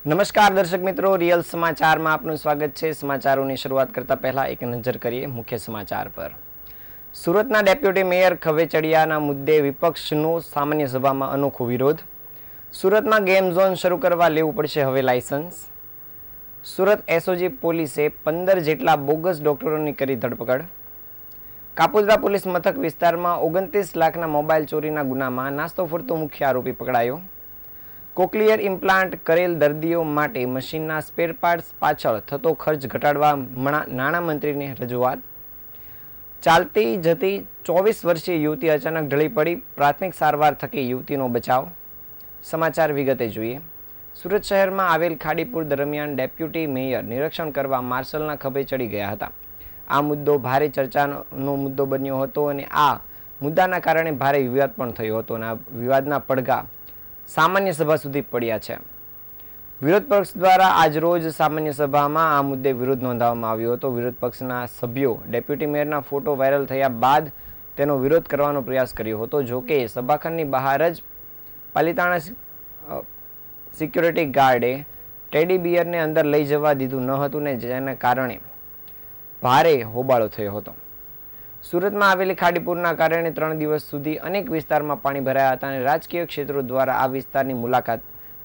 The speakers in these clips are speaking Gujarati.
નમસ્કાર દર્શક મિત્રો, રિયલ સમાચારમાં આપનું સ્વાગત છે। સમાચારોની શરૂઆત કરતા પહેલા એક નજર કરીએ મુખ્ય સમાચાર પર। સુરતના ડેપ્યુટી મેયર ખવેચડિયાના મુદ્દે વિપક્ષનો સામાન્ય સભામાં અનોખો વિરોધ। સુરતમાં ગેમ ઝોન શરૂ કરવા લેવું પડશે હવે લાયસન્સ। સુરત એસઓજી પોલીસે 15 જેટલા બોગસ ડોક્ટરોની કરી ધરપકડ। કાપોદ્રા પોલીસ મથક વિસ્તારમાં 29 લાખના મોબાઈલ ચોરીના ગુનામાં નાસ્તો ફરતો મુખ્ય આરોપી પકડાયો। કોક્લિયર ઇમ્પ્લાન્ટ કરેલ દર્દીઓ માટે મશીનના સ્પેર પાર્ટ્સ પાછળ થતો ખર્ચ ઘટાડવા નાણામંત્રીને રજૂઆત। ચાલતી જતી 24 વર્ષીય યુવતી અચાનક ઢળી પડી, પ્રાથમિક સારવાર થકી યુવતીનો બચાવ। સમાચાર વિગતે જોઈએ। સુરત શહેરમાં આવેલ ખાડીપુર દરમિયાન ડેપ્યુટી મેયર નિરીક્ષણ કરવા માર્શલના ખભે ચડી ગયા હતા। આ મુદ્દો ભારે ચર્ચાનો મુદ્દો બન્યો હતો અને આ મુદ્દાના કારણે ભારે વિવાદ પણ થયો હતો અને આ વિવાદના પડઘા સામાન્ય સભા સુધી પડ્યા છે। વિરોધ પક્ષ દ્વારા આજરોજ સામાન્ય સભામાં આ મુદ્દે વિરોધ નોંધાવવામાં આવ્યો હતો। વિરોધ પક્ષના સભ્યો ડેપ્યુટી મેયરના ફોટો વાયરલ થયા બાદ તેનો વિરોધ કરવાનો પ્રયાસ કર્યો હતો। જો કે સભાખંડની બહાર જ પાલિતાણા સિક્યુરિટી ગાર્ડે ટેડી બિયરને અંદર લઈ જવા દીધું ન હતું ને જેના કારણે ભારે હોબાળો થયો હતો। સુરતમાં આવેલી ખાડીપુરના કારણે 3 દિવસ સુધી અનેક વિસ્તારમાં પાણી ભરાયા હતા અને રાજકીય ક્ષેત્રો દ્વારા આ વિસ્તારની મુલાકાત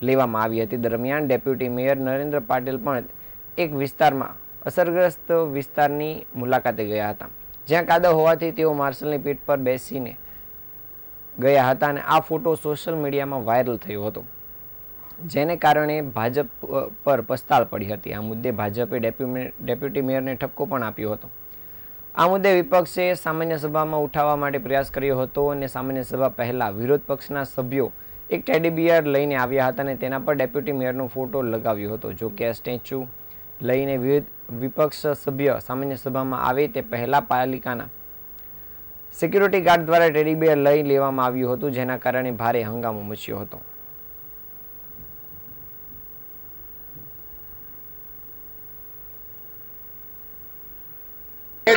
લેવામાં આવી હતી। દરમિયાન ડેપ્યુટી મેયર નરેન્દ્ર પાટીલ પણ એક વિસ્તારમાં અસરગ્રસ્ત વિસ્તારની મુલાકાતે ગયા હતા, જ્યાં કાદવ હોવાથી તેઓ માર્શલની પીઠ પર બેસીને ગયા હતા અને આ ફોટો સોશિયલ મીડિયામાં વાયરલ થયો હતો, જેને કારણે ભાજપ પર પસ્તાળ પડી હતી। આ મુદ્દે ભાજપે ડેપ્યુટી મેયરને ઠપકો પણ આપ્યો હતો। આ મુદ્દે વિપક્ષે સામાન્ય સભામાં ઉઠાવવા માટે પ્રયાસ કર્યો હતો અને સામાન્ય સભા પહેલા વિરોધ પક્ષના સભ્યો એક ટેડી બિયર લઈને આવ્યા હતા અને તેના પર ડેપ્યુટી મેયરનો ફોટો લગાવ્યો હતો। જો કે આ સ્ટેચ્યુ લઈને વિપક્ષ સભ્ય સામાન્ય સભામાં આવે તે પહેલા પાલિકાના સિક્યુરિટી ગાર્ડ દ્વારા ટેડી બિયર લઈ લેવામાં આવ્યું હતું, જેના કારણે ભારે હંગામો મચ્યો હતો।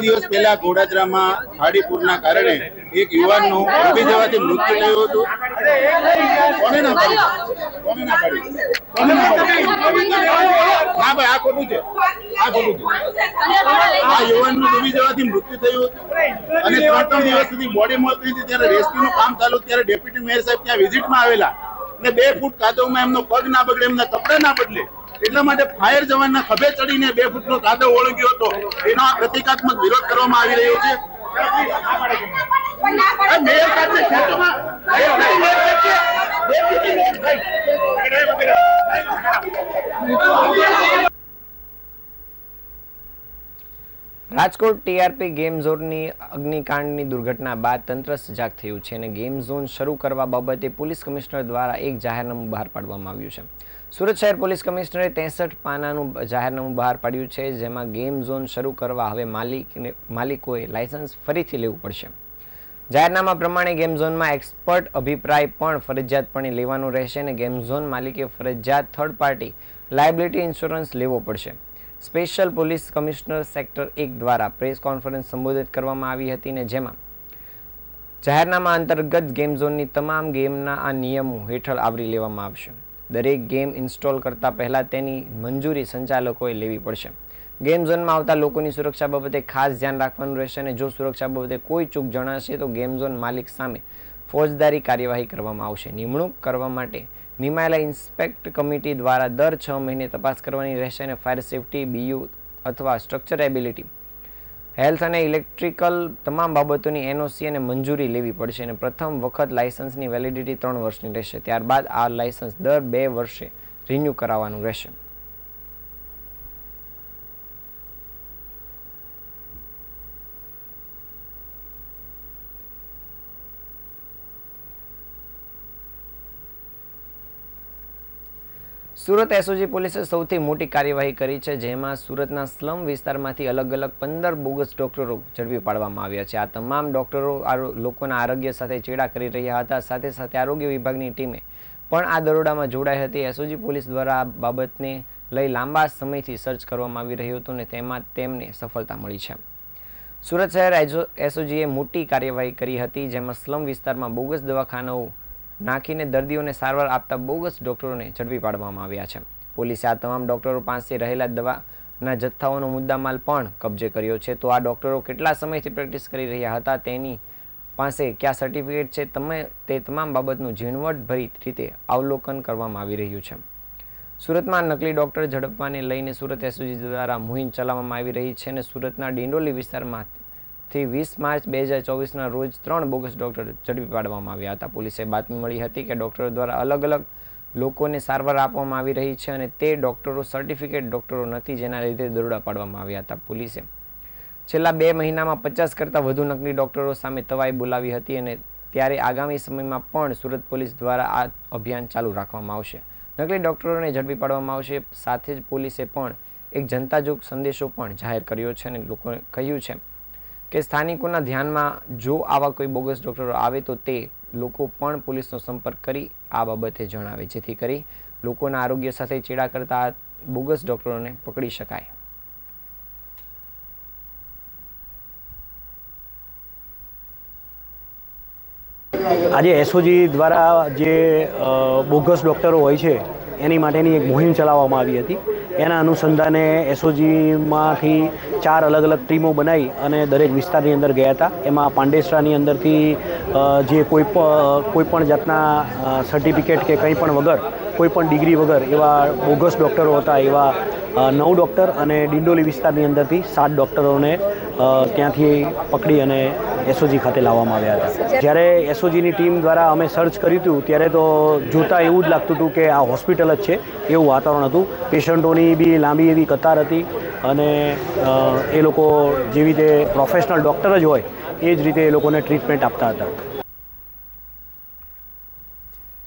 દિવસ પહેલા ગોડાદરામાં ખાડીપુરના કારણે એક યુવાનનું ડૂબી જવાથી મૃત્યુ થયું હતું। કોને ના પાડી? ના ભાઈ, આ ખોટું છે, આ ખોટું છે। આ યુવાનનું ડૂબી જવાથી મૃત્યુ થયું હતું અને 3 દિવસ સુધી બોડી મળતી હતી। ત્યારે રેસ્ક્યુનું કામ ચાલુ, ત્યારે ડેપ્યુટી મેયર સાહેબ ત્યાં વિઝિટમાં આવેલા અને 2 ફૂટ કાદવમાં એમનો પગ ના બગડે, એમના કપડા ના બદલે એટલા માટે ફાયર જવાનના ખભે ચડીને 2 ફૂટનો કાદવ ઓળંગ્યો હતો। એનો આ પ્રતિકાત્મક વિરોધ કરવામાં આવી રહ્યો છે। રાજકોટ ટીઆરપી ગેમ ઝોનની અગ્નિકાંડની દુર્ઘટના બાદ તંત્ર સજાગ થયું છે અને ગેમ ઝોન શરૂ કરવા બાબતે પોલીસ કમિશનર દ્વારા એક જાહેરનામું બહાર પાડવામાં આવ્યું છે। સુરત શહેર પોલીસ કમિશનરે 63 પાનાનું જાહેરનામું બહાર પાડ્યું છે, જેમાં ગેમ ઝોન શરૂ કરવા હવે માલિકોએ લાયસન્સ ફરીથી લેવું પડશે। જાહેરનામા પ્રમાણે ગેમ ઝોનમાં એક્સપર્ટ અભિપ્રાય પણ ફરજિયાતપણે લેવાનો રહેશે અને ગેમ ઝોન માલિકે ફરજિયાત થર્ડ પાર્ટી લાયબિલિટી ઇન્સ્યોરન્સ લેવો પડશે। સ્પેશિયલ પોલીસ કમિશનર સેક્ટર 1 દ્વારા પ્રેસ કોન્ફરન્સ સંબોધિત કરવામાં આવી હતી અને જેમાં જાહેરનામા અંતર્ગત ગેમ ઝોનની તમામ ગેમના આ નિયમો હેઠળ આવરી લેવામાં આવશે। દરેક ગેમ ઇન્સ્ટોલ કરતા પહેલા તેની મંજૂરી સંચાલકોએ લેવી પડશે। ગેમ ઝોનમાં આવતા લોકોની સુરક્ષા બાબતે ખાસ ધ્યાન રાખવાનું રહેશે અને જો સુરક્ષા બાબતે કોઈ ચૂક જણાશે તો ગેમ ઝોન માલિક સામે ફોજદારી કાર્યવાહી કરવામાં આવશે। નિમણૂક કરવા માટે નિમાયેલા ઇન્સ્પેક્ટ કમિટી દ્વારા દર 6 મહિને તપાસ કરવાની રહેશે અને ફાયર સેફટી, બીયુ અથવા સ્ટ્રક્ચરેબિલિટી, હેલ્થ અને ઇલેક્ટ્રિકલ તમામ બાબતોની એનઓસી અને મંજૂરી લેવી પડશે અને પ્રથમ વખત લાયસન્સની વેલિડિટી 3 વર્ષની રહેશે। ત્યારબાદ આ લાયસન્સ દર 2 વર્ષે રિન્યૂ કરાવવાનું રહેશે। સુરત એસઓજી પોલીસે સૌથી મોટી કાર્યવાહી કરી છે, જેમાં સુરતના સ્લમ વિસ્તારમાંથી અલગ અલગ 15 બોગસ ડોક્ટરો ઝડપી પાડવામાં આવ્યા છે। આ તમામ ડોક્ટરો લોકોના આરોગ્ય સાથે ચેડા કરી રહ્યા હતા। સાથે સાથે આરોગ્ય વિભાગની ટીમે પણ આ દરોડામાં જોડાઈ હતી। એસઓજી પોલીસ દ્વારા આ બાબતને લઈ લાંબા સમયથી સર્ચ કરવામાં આવી રહ્યું હતું અને તેમાં તેમને સફળતા મળી છે। સુરત શહેર એસઓજીએ મોટી કાર્યવાહી કરી હતી, જેમાં સ્લમ વિસ્તારમાં બોગસ દવાખાનાઓ નાખીને દર્દીઓને સારવાર આપતા બોગસ ડોક્ટરોને ઝડપી પાડવામાં આવ્યા છે। પોલીસે આ તમામ ડોક્ટરો પાસે રહેલા દવાના જથ્થાઓનો મુદ્દામાલ પણ કબજે કર્યો છે. તો આ ડોક્ટરો કેટલા સમયથી પ્રેક્ટિસ કરી રહ્યા હતા, તેની પાસે કયા સર્ટિફિકેટ છે, તે તમામ બાબતનું ઝીણવટભરી રીતે અવલોકન કરવામાં આવી રહ્યું છે. સુરતમાં નકલી ડોક્ટર ઝડપવાને લઈને સુરત એસઓજી દ્વારા મુહિમ ચલાવવામાં આવી રહી છે અને સુરતના ડિંડોલી વિસ્તારમાંથી 20 માર્ચ 2024ના રોજ 3 બોગસ ડોક્ટર ઝડપી પાડવામાં આવ્યા હતા. પોલીસે બાતમી મળી હતી કે ડોક્ટરો દ્વારા અલગ અલગ લોકોને સારવાર આપવામાં આવી રહી છે અને તે ડોક્ટરો સર્ટિફિકેટ ડોક્ટરો નથી, જેના લીધે દરોડા પાડવામાં આવ્યા હતા. પોલીસે છેલ્લા 2 મહિનામાં 50 કરતાં વધુ નકલી ડોક્ટરો સામે તવાઈ બોલાવી હતી અને ત્યારે આગામી સમયમાં પણ સુરત પોલીસ દ્વારા આ અભિયાન ચાલુ રાખવામાં આવશે. નકલી ડોક્ટરોને ઝડપી પાડવામાં આવશે. સાથે જ પોલીસે પણ એક જનતાજોગ સંદેશો પણ જાહેર કર્યો છે અને લોકોને કહ્યું છે કે સ્થાનિકોના ધ્યાનમાં જો આવા કોઈ બોગસ ડોક્ટરો આવે તો તે લોકો પણ પોલીસનો સંપર્ક કરી આ બાબતે જણાવે, જેથી કરી લોકોના આરોગ્ય સાથે ચેડા કરતા આ બોગસ ડોક્ટરોને પકડી શકાય. આજે એસઓજી દ્વારા જે બોગસ ડૉક્ટરો હોય છે એની માટેની એક મુહિમ ચલાવવામાં આવી હતી. એના અનુસંધાને એસઓજીમાંથી 4 અલગ અલગ ટીમો બનાવી અને દરેક વિસ્તારની અંદર ગયા હતા. એમાં પાંડેસરાની અંદરથી જે કોઈ પણ જાતના સર્ટિફિકેટ કે કંઈ પણ વગર, કોઈ પણ ડિગ્રી વગર એવા બોગસ ડૉક્ટરો હતા, એવા 9 ડૉક્ટર અને ડિંડોલી વિસ્તારની અંદરથી 7 ડૉક્ટરોને ત્યાંથી પકડી અને એસઓજી ખાતે લાવવામાં આવ્યા હતા. જ્યારે એસઓજીની ટીમ દ્વારા અમે સર્ચ કર્યું હતું ત્યારે તો જોતાં એવું જ લાગતું હતું કે આ હોસ્પિટલ જ છે એવું વાતાવરણ હતું. પેશન્ટોની બી લાંબી એવી કતાર હતી અને એ લોકો જેવી રીતે પ્રોફેશનલ ડૉક્ટર જ હોય એ જ રીતે એ લોકોને ટ્રીટમેન્ટ આપતા હતા.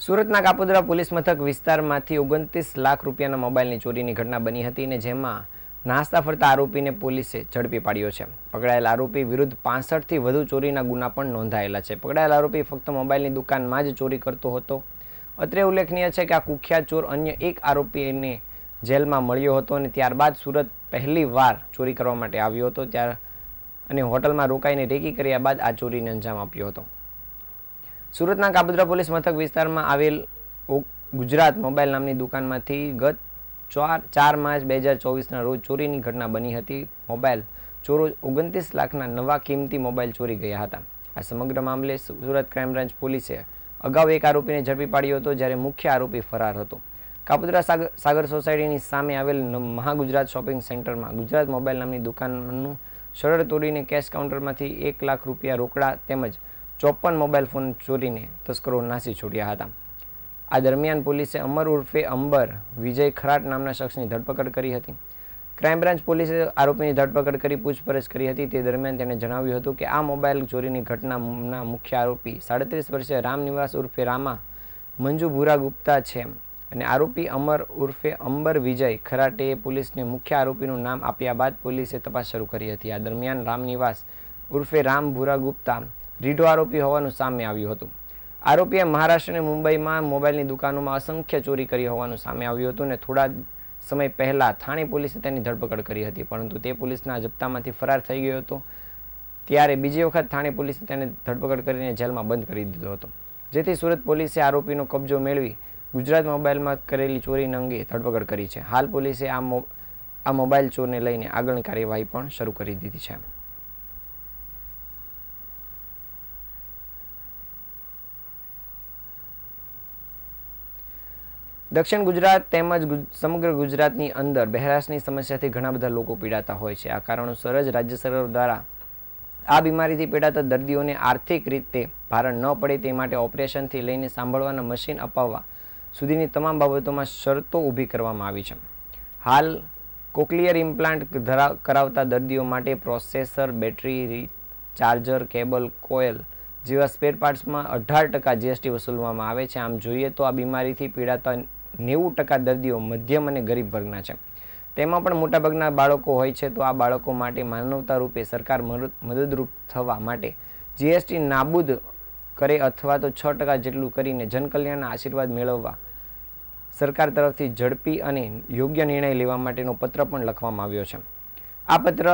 સુરતના કાપોદ્રા પોલીસ મથક વિસ્તારમાંથી 29 લાખ રૂપિયાના મોબાઈલની ચોરીની ઘટના બની હતી અને જેમાં નાસ્તા ફરતા આરોપીને પોલીસે ઝડપી પાડ્યો છે. પકડાયેલ આરોપી વિરુદ્ધ 65થી વધુ ચોરીના ગુના પણ નોંધાયેલા છે. પકડાયેલ આરોપી ફક્ત મોબાઈલની દુકાનમાં જ ચોરી કરતો હતો. અત્રે ઉલ્લેખનીય છે કે આ કુખ્યાત ચોર અન્ય એક આરોપીને જેલમાં મળ્યો હતો અને ત્યારબાદ સુરત પહેલી વાર ચોરી કરવા માટે આવ્યો હતો અને હોટલમાં રોકાઈને રેકી કર્યા બાદ આ ચોરીને અંજામ આપ્યો હતો. સુરતના કાપોદ્રા પોલીસ મથક વિસ્તારમાં આવેલ ગુજરાત મોબાઈલ નામની દુકાનમાંથી ગત 4 માર્ચ 2024ના રોજ ચોરીની ઘટના બની હતી. મોબાઈલ ચોરો 29 લાખના નવા કિંમતી મોબાઈલ ચોરી ગયા હતા. આ સમગ્ર મામલે સુરત ક્રાઇમ બ્રાન્ચ પોલીસે અગાઉ એક આરોપીને ઝડપી પાડ્યો હતો, જ્યારે મુખ્ય આરોપી ફરાર હતો. કાપોદ્રા સાગર સોસાયટીની સામે આવેલ મહાગુજરાત શોપિંગ સેન્ટરમાં ગુજરાત મોબાઈલ નામની દુકાનનું શટર તોડીને કેશ કાઉન્ટરમાંથી 1 લાખ રૂપિયા રોકડા તેમજ 54 મોબાઈલ ફોન ચોરીને તસ્કરો નાસી છૂટ્યા હતા. આ દરમિયાન પોલીસે અમર ઉર્ફે અંબર વિજય ખરાટ નામના શખ્સની ધરપકડ કરી હતી. ક્રાઇમ બ્રાન્ચ પોલીસે આરોપીની ધરપકડ કરી પૂછપરછ કરી હતી. તે દરમિયાન તેણે જણાવ્યું હતું કે આ મોબાઈલ ચોરીની ઘટનાના મુખ્ય આરોપી 37 વર્ષીય રામનિવાસ ઉર્ફે રામા મંજુ ભૂરા ગુપ્તા છે અને આરોપી અમર ઉર્ફે અંબર વિજય ખરાટેએ પોલીસને મુખ્ય આરોપીનું નામ આપ્યા બાદ પોલીસે તપાસ શરૂ કરી હતી. આ દરમિયાન રામનિવાસ ઉર્ફે રામ ભૂરા ગુપ્તા રીઢો આરોપી હોવાનું સામે આવ્યું હતું. આરોપીએ મહારાષ્ટ્ર અને મુંબઈમાં મોબાઈલની દુકાનોમાં અસંખ્ય ચોરી કરી હોવાનું સામે આવ્યું હતું અને થોડા સમય પહેલાં થાણે પોલીસે તેની ધરપકડ કરી હતી, પરંતુ તે પોલીસના જપ્તામાંથી ફરાર થઈ ગયો હતો. ત્યારે બીજી વખત થાણે પોલીસે તેને ધરપકડ કરીને જેલમાં બંધ કરી દીધો હતો, જેથી સુરત પોલીસે આરોપીનો કબજો મેળવી ગુજરાત મોબાઈલમાં કરેલી ચોરી અંગે ધરપકડ કરી છે. હાલ પોલીસે આ મોબાઈલ ચોરને લઈને આગળની કાર્યવાહી પણ શરૂ કરી દીધી છે. દક્ષિણ ગુજરાત તેમજ સમગ્ર ગુજરાતની અંદર બહેરાશની સમસ્યાથી ઘણા બધા લોકો પીડાતા હોય છે. આ કારણોસર જ રાજ્ય સરકાર દ્વારા આ બીમારીથી પીડાતા દર્દીઓને આર્થિક રીતે ભારણ ન પડે તે માટે ઓપરેશનથી લઈને સાંભળવાના મશીન અપાવવા સુધીની તમામ બાબતોમાં શરતો ઊભી કરવામાં આવી છે. હાલ કોક્લિયર ઇમ્પ્લાન્ટ કરાવતા દર્દીઓ માટે processor, battery, charger, cable, coil જેવા સ્પેર પાર્ટ્સમાં 18% જીએસટી વસૂલવામાં આવે છે. આમ જોઈએ તો આ બીમારીથી પીડાતા 90% દર્દીઓ મધ્યમ અને ગરીબ વર્ગના છે. તેમાં પણ મોટાભાગના બાળકો હોય છે. તો આ બાળકો માટે માનવતા રૂપે સરકાર મદદરૂપ થવા માટે જીએસટી નાબૂદ કરે અથવા તો 6% જેટલું કરીને જનકલ્યાણના આશીર્વાદ મેળવવા સરકાર તરફથી ઝડપી અને યોગ્ય નિર્ણય લેવા માટેનો પત્ર પણ લખવામાં આવ્યો છે. આ પત્ર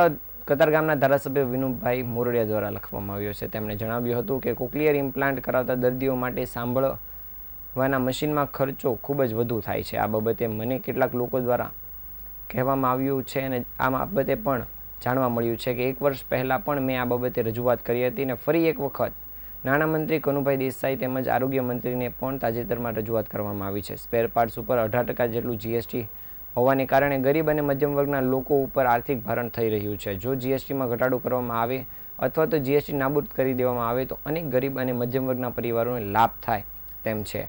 કતારગામના ધારાસભ્ય વિનુભાઈ મોરડિયા દ્વારા લખવામાં આવ્યો છે. તેમણે જણાવ્યું હતું કે કોક્લિયર ઇમ્પ્લાન્ટ કરાવતા દર્દીઓ માટે વાના મશીનમાં ખર્ચો ખૂબ જ વધુ થાય છે. આ બાબતે મને કેટલાક લોકો દ્વારા કહેવામાં આવ્યું છે અને આ બાબતે પણ જાણવા મળ્યું છે કે 1 વર્ષ પહેલાં પણ મેં આ બાબતે રજૂઆત કરી હતી અને ફરી એક વખત નાણામંત્રી કનુભાઈ દેસાઈ તેમજ આરોગ્ય મંત્રીને પણ તાજેતરમાં રજૂઆત કરવામાં આવી છે. સ્પેર પાર્ટ્સ ઉપર 18% જેટલું જીએસટી હોવાને કારણે ગરીબ અને મધ્યમ વર્ગના લોકો ઉપર આર્થિક ભારણ થઈ રહ્યું છે. જો જીએસટીમાં ઘટાડો કરવામાં આવે અથવા તો જીએસટી નાબૂદ કરી દેવામાં આવે તો અનેક ગરીબ અને મધ્યમ વર્ગના પરિવારોને લાભ થાય તેમ છે.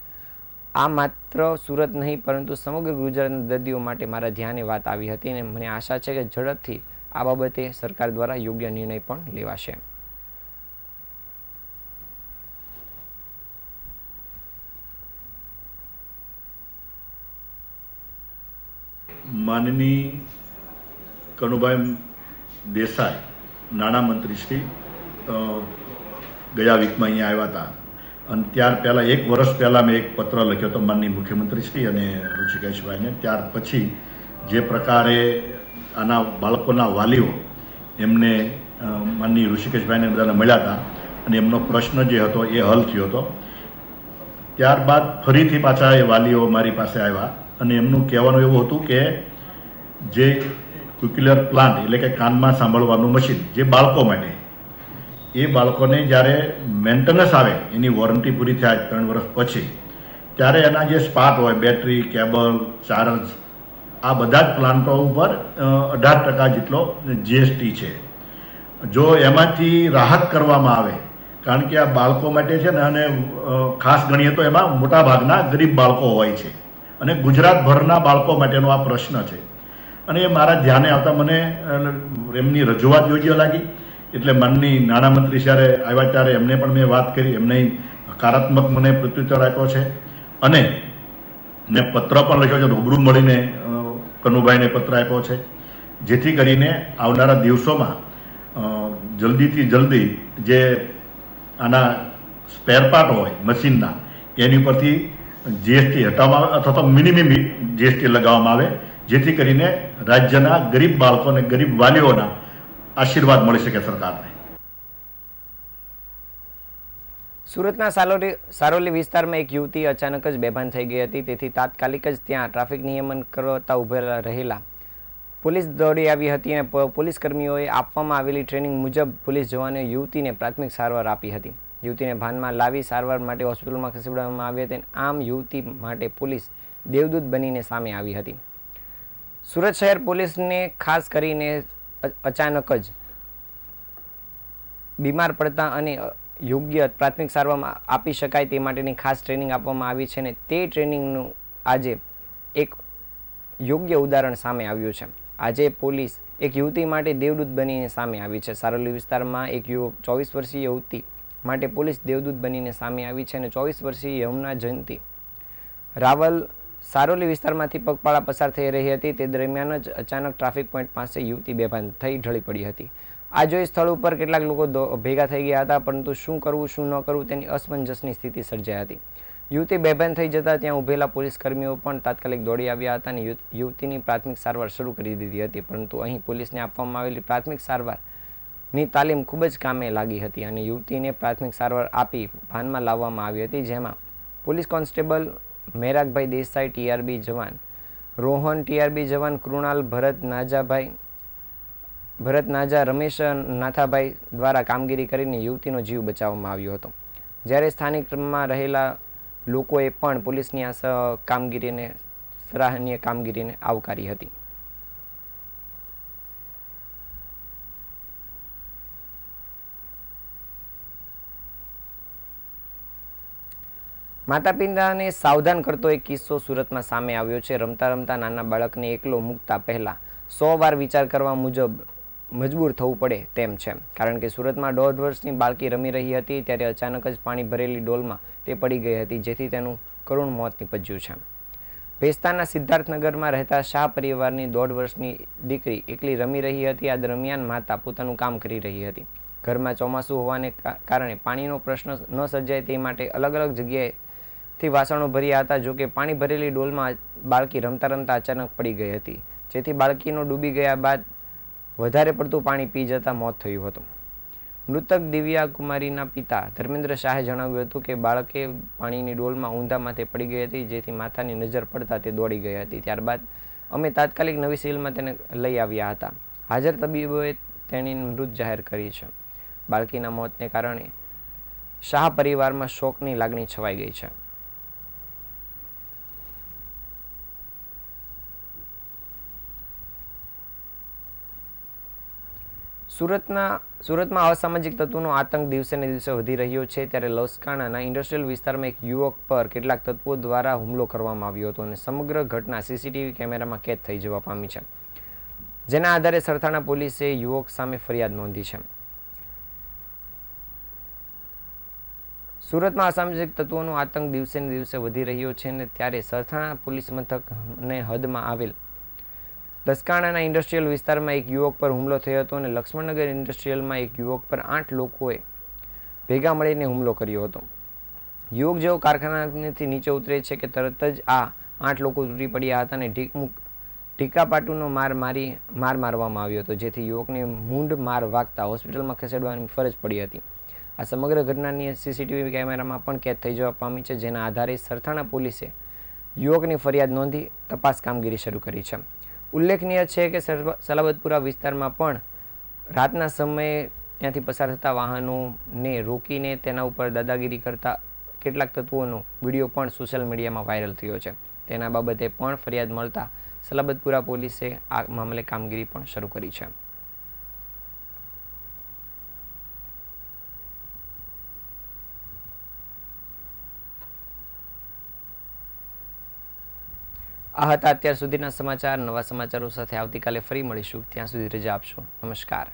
આ માત્ર સુરત નહીં પરંતુ સમગ્ર ગુજરાતના દર્દીઓ માટે મારા ધ્યાને વાત આવી હતી અને મને આશા છે કે ઝડપથી આ બાબતે સરકાર દ્વારા યોગ્ય નિર્ણય પણ લેવાશે. માનની કનુભાઈ દેસાઈ નાણામંત્રી શ્રી ગયા વીકમાં અહીંયા આવ્યા હતા અને ત્યાર પહેલાં 1 વર્ષ પહેલાં મેં એક પત્ર લખ્યો હતો માનની મુખ્યમંત્રી શ્રી અને ઋષિકેશભાઈને. ત્યાર પછી જે પ્રકારે આના બાળકોના વાલીઓ એમને માનની ઋષિકેશભાઈને બધાને મળ્યા હતા અને એમનો પ્રશ્ન જે હતો એ હલ થયો હતો. ત્યારબાદ ફરીથી પાછા એ વાલીઓ મારી પાસે આવ્યા અને એમનું કહેવાનું એવું હતું કે જે ક્વિક્યુલર પ્લાન્ટ એટલે કે કાનમાં સાંભળવાનું મશીન જે બાળકો માટે એ બાળકોને જ્યારે મેન્ટેનન્સ આવે એની વોરંટી પૂરી થાય 3 વર્ષ પછી ત્યારે એના જે સ્પાર્ટ હોય બેટરી કેબલ ચાર્જ આ બધા જ પ્લાન્ટો ઉપર 18% જેટલો જીએસટી છે. જો એમાંથી રાહત કરવામાં આવે કારણ કે આ બાળકો માટે છે ને અને ખાસ ગણીએ તો એમાં મોટા ભાગના ગરીબ બાળકો હોય છે અને ગુજરાતભરના બાળકો માટેનો આ પ્રશ્ન છે અને એ મારા ધ્યાને આવતા મને એમની રજૂઆત યોગ્ય લાગી એટલે માનની નાણામંત્રી જ્યારે આવ્યા ત્યારે એમને પણ મેં વાત કરી, એમને હકારાત્મક મને પ્રત્યુત્તર આપ્યો છે અને મેં પત્ર પણ લખ્યો છે, રૂબરૂ મળીને કનુભાઈને પત્ર આપ્યો છે જેથી કરીને આવનારા દિવસોમાં જલ્દીથી જલ્દી જે આના સ્પેર પાર્ટ હોય મશીનના એની ઉપરથી જીએસટી હટાવવામાં અથવા તો મિનિમમ જીએસટી લગાવવામાં આવે જેથી કરીને રાજ્યના ગરીબ બાળકો અને ગરીબ વાલીઓના આશીર્વાદ મળી શકે સરકારને. સુરતના સારોલી વિસ્તારમાં એક યુવતી અચાનક જ બેભાન થઈ ગઈ હતી. તેથી તાત્કાલિક જ ત્યાં ટ્રાફિક નિયમન કરતા ઉભેલા રહેલા પોલીસ દોડી આવી હતી અને પોલીસ કર્મીઓએ આપવામાં આવેલી ટ્રેનિંગ મુજબ પોલીસ જવાનોએ યુવતીને પ્રાથમિક સારવાર આપી હતી. યુવતીને ભાનમાં લાવી સારવાર માટે હોસ્પિટલમાં ખસેડવામાં આવી હતી. આમ યુવતી માટે પોલીસ દેવદૂત બનીને સામે આવી હતી. સુરત શહેર પોલીસને ખાસ કરીને અચાનક જ બીમાર પડતા અને યોગ્ય પ્રાથમિક સારવાર આપી શકાય તે માટેની ખાસ ટ્રેનિંગ આપવામાં આવી છે અને તે ટ્રેનિંગનું આજે એક યોગ્ય ઉદાહરણ સામે આવ્યું છે. આજે પોલીસ એક યુવતી માટે દેવદૂત બનીને સામે આવી છે. સારોલી વિસ્તારમાં એક 24 વર્ષીય યુવતી માટે પોલીસ દેવદૂત બનીને સામે આવી છે અને 24 વર્ષીય યમુના જયંતિ રાવલ સારોલી વિસ્તારમાંથી પગપાળા પસાર થઈ રહી હતી. તે દરમિયાન જ અચાનક ટ્રાફિક પોઈન્ટ પાસે યુવતી બેભાન થઈ ઢળી પડી હતી. આ જોઈ સ્થળ ઉપર કેટલાક લોકો ભેગા થઈ ગયા હતા પરંતુ શું કરવું શું ન કરવું તેની અસમંજસની સ્થિતિ સર્જાઈ હતી. યુવતી બેભાન થઈ જતા ત્યાં ઉભેલા પોલીસ કર્મીઓ પણ તાત્કાલિક દોડી આવ્યા હતા અને યુવતીની પ્રાથમિક સારવાર શરૂ કરી દીધી હતી. પરંતુ અહીં પોલીસને આપવામાં આવેલી પ્રાથમિક સારવારની તાલીમ ખૂબ જ કામે લાગી હતી અને યુવતીને પ્રાથમિક સારવાર આપી ભાનમાં લાવવામાં આવી હતી. જેમાં પોલીસ કોન્સ્ટેબલ મેરાગભાઈ દેસાઈ, ટીઆરબી જવાન રોહન, ટીઆરબી જવાન કૃણાલ, ભરત નાજા, રમેશ નાથાભાઈ દ્વારા કામગીરી કરીને યુવતીનો જીવ બચાવવામાં આવ્યો હતો. જ્યારે સ્થાનિકમાં રહેલા લોકોએ પણ પોલીસની આ કામગીરીને સરાહનીય કામગીરીને આવકારી હતી. માતા પિતાને સાવધાન કરતો એક કિસ્સો સુરતમાં સામે આવ્યો છે. રમતા રમતા નાના બાળકને એકલો મૂકતા પહેલા 100 વાર વિચાર કરવા મજબૂર થવું પડે તેમ છે. કારણ કે સુરતમાં 1.5 વર્ષની બાળકી રમી રહી હતી ત્યારે અચાનક જ પાણી ભરેલી ડોલમાં તે પડી ગઈ હતી જેથી તેનું કરુણ મોત નીપજ્યું છે. ભેસ્તાના સિદ્ધાર્થનગરમાં રહેતા શાહ પરિવારની 1.5 વર્ષની દીકરી એકલી રમી રહી હતી. આ દરમિયાન માતા પોતાનું કામ કરી રહી હતી. ઘરમાં ચોમાસું હોવાને કારણે પાણીનો પ્રશ્ન ન સર્જાય તે માટે અલગ અલગ જગ્યાએથી વાસણો ભર્યા હતા. જોકે પાણી ભરેલી ડોલમાં બાળકી રમતા રમતા અચાનક પડી ગઈ હતી જેથી બાળકીનો ડૂબી ગયા બાદ વધારે પડતું પાણી પી જતા મોત થયું હતું. મૃતક દિવ્યા કુમારીના પિતા ધર્મેન્દ્ર શાહે જણાવ્યું હતું કે બાળકે પાણીની ડોલમાં ઊંધા માથે પડી ગઈ હતી, જેથી માથાની નજર પડતા તે દોડી ગઈ હતી. ત્યારબાદ અમે તાત્કાલિક નવી સિવિલમાં તેને લઈ આવ્યા હતા. હાજર તબીબોએ તેણીને મૃત જાહેર કરી છે. બાળકીના મોતને કારણે શાહ પરિવારમાં શોકની લાગણી છવાઈ ગઈ છે. સુરતમાં અસામાજિક તત્વોનો આતંક દિવસે ને દિવસે વધી રહ્યો છે. ત્યારે લસકાણાના ઇન્ડસ્ટ્રીયલ વિસ્તારમાં એક યુવક પર કેટલાક તત્વો દ્વારા હુમલો કરવામાં આવ્યો હતો અને સમગ્ર ઘટના સીસીટીવી કેમેરામાં કેદ થઈ જવા પામી છે, જેના આધારે સરથાણા પોલીસે યુવક સામે ફરિયાદ નોંધી છે. સુરતમાં અસામાજિક તત્વોનો આતંક દિવસે ને દિવસે વધી રહ્યો છે અને ત્યારે સરથાણા પોલીસ મથકને હદમાં આવેલ લસકાણાના ઇન્ડસ્ટ્રીયલ વિસ્તારમાં એક યુવક પર હુમલો થયો હતો અને લક્ષ્મણનગર ઇન્ડસ્ટ્રીયલમાં એક યુવક પર 8 લોકોએ ભેગા મળીને હુમલો કર્યો હતો. યુવક જેવો કારખાનાથી નીચે ઉતરે છે કે તરત જ આ 8 લોકો તૂટી પડ્યા હતા અને ઢીકાપાટુનો માર મારવામાં આવ્યો હતો, જેથી યુવકને મૂંઢ માર વાગતા હોસ્પિટલમાં ખસેડવાની ફરજ પડી હતી. આ સમગ્ર ઘટનાની સીસીટીવી કેમેરામાં પણ કેદ થઈ જવા પામી છે, જેના આધારે સરથાણા પોલીસે યુવકની ફરિયાદ નોંધી તપાસ કામગીરી શરૂ કરી છે. ઉલ્લેખનીય છે કે સલાબતપુરા વિસ્તારમાં પણ રાતના સમયે ત્યાંથી પસાર થતા વાહનોને રોકીને તેના ઉપર દાદાગીરી કરતા કેટલાક તત્વોનો વિડીયો પણ સોશિયલ મીડિયામાં વાયરલ થયો છે. તેના બાબતે પણ ફરિયાદ મળતા સલાબતપુરા પોલીસે આ મામલે કામગીરી પણ શરૂ કરી છે. આ હતા અત્યાર સુધીના સમાચાર. નવા સમાચારો સાથે આવતીકાલે ફરી મળીશું. ત્યાં સુધી રજા આપશો. નમસ્કાર.